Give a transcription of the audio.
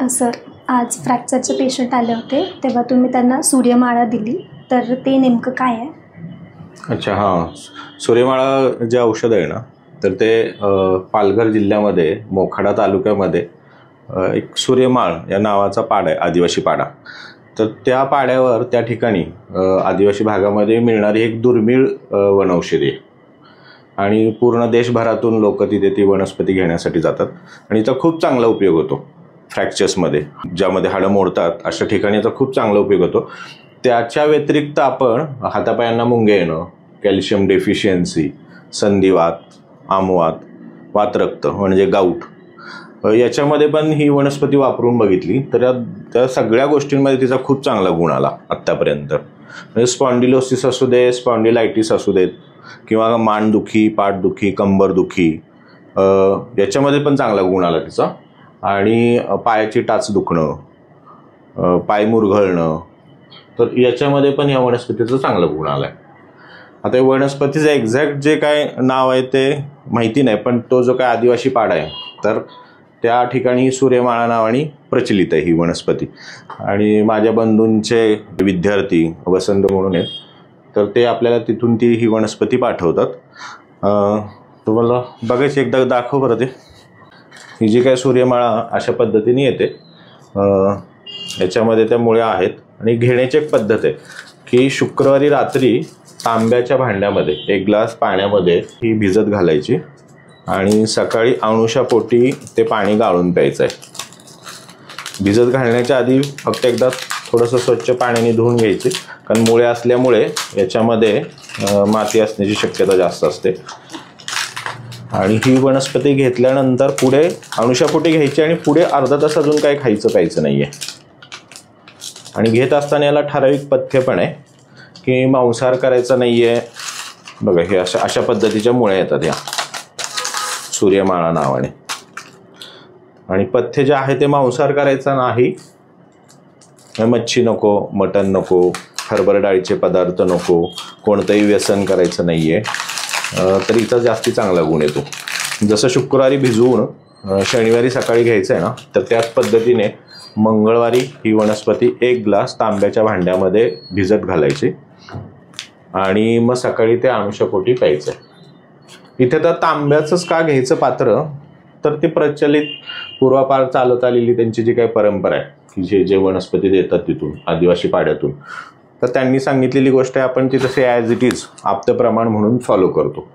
Sir, आज फ्रॅक्चरचे patient आले होते तेव्हा तुम्ही त्यांना सूर्यमाळा दिली, तर ते नेमकं काय आहे? अच्छा, हां. सूर्यमाळा जे औषध आहे ना, तर ते पालघर जिल्ह्यामध्ये मोखाडा तालुक्यामध्ये एक सूर्यमाळ या नावाचा पाडा आहे, आदिवासी पाडा. तर त्या पाड्यावर त्या ठिकाणी आदिवासी भागामध्ये मिळणारी एक दुर्मिळ वनौषधी आहे आणि पूर्ण देशभरातून लोक तिथे ती वनस्पती घेण्यासाठी जातात आणि याचा खूप चांगला उपयोग होतो. फ्रॅक्चर्समध्ये, ज्यामध्ये हाडं मोडतात अशा ठिकाणी याचा खूप चांगला उपयोग होतो. त्याच्या व्यतिरिक्त आपण हातापायांना मुंगे येणं, कॅल्शियम डेफिशियन्सी, संधिवात, आमवात, वातरक्त म्हणजे गाऊट, याच्यामध्ये पण ही वनस्पती वापरून बघितली तर त्या सगळ्या गोष्टींमध्ये तिचा खूप चांगला गुण आला आत्तापर्यंत. म्हणजे स्पॉन्डिलोसिस असू दे, स्पॉन्डिलायटिस असू देत, किंवा मानदुखी, पाठदुखी, कंबरदुखी, याच्यामध्ये पण चांगला गुण आला तिचा. आणि पायाची टाच दुखणं, पाय मुरघळणं, तर याच्यामध्ये पण या वनस्पतीचा चांगला गुण आला आहे. आता वनस्पतीचं एक्झॅक्ट जे काय नाव आहे ते माहिती नाही, पण तो जो काय आदिवासी पाडा आहे तर त्या ठिकाणी सूर्यमाळा नावाने प्रचलित आहे ही वनस्पती. आणि माझ्या बंधूंचे विद्यार्थी वसंत म्हणून आहेत, तर ते आपल्याला तिथून ती ही वनस्पती पाठवतात. तुम्हाला बघायची, एकदा दाखव बरं ते. ही जी काय सूर्यमाळा अशा पद्धतीने येते, याच्यामध्ये त्या मुळ्या आहेत. आणि घेण्याची एक पद्धत आहे की शुक्रवारी रात्री तांब्याच्या भांड्यामध्ये 1 ग्लास पाण्यामध्ये ही भिजत घालायची आणि सकाळी अणुशापोटी ते पाणी गाळून प्यायचं आहे. भिजत घालण्याच्या आधी फक्त एकदा थोडंसं स्वच्छ पाण्याने धुवून घ्यायची, कारण मुळ्या असल्यामुळे याच्यामध्ये माती असण्याची शक्यता जास्त असते. आणि ही वनस्पती घेतल्यानंतर पुढे अणुशापोटी घ्यायची आणि पुढे अर्धा तास अजून काही खायचं प्यायचं नाही आहे. आणि घेत असताना याला ठराविक पथ्य पण आहे की मांसाहार करायचा नाही आहे. बघा, हे अशा पद्धतीच्या मुळ्या येतात या सूर्यमाळा नावाने. आणि पथ्य जे आहे ते मांसाहार करायचा नाही, मच्छी नको, मटण नको, हरभरा डाळीचे पदार्थ नको, कोणतंही व्यसन करायचं नाही आहे. तर हिचा जास्ती चांगला गुण येतो. जसं शुक्रवारी भिजवून शनिवारी सकाळी घ्यायचं आहे ना, तर त्याच पद्धतीने मंगळवारी ही वनस्पती 1 ग्लास तांब्याच्या भांड्यामध्ये भिजत घालायची आणि मग सकाळी ते अणुशापोटी प्यायचं. इथे तर तांब्याचंच का घ्यायचं पात्र, तर ते प्रचलित पूर्वापार चालत आलेली त्यांची जी काही परंपरा आहे की जे वनस्पती देतात तिथून आदिवासी पाड्यातून, तर त्यांनी सांगितलेली गोष्ट आहे, आपण ती तसे ॲज इट इज आप्त प्रमाण म्हणून फॉलो करतो.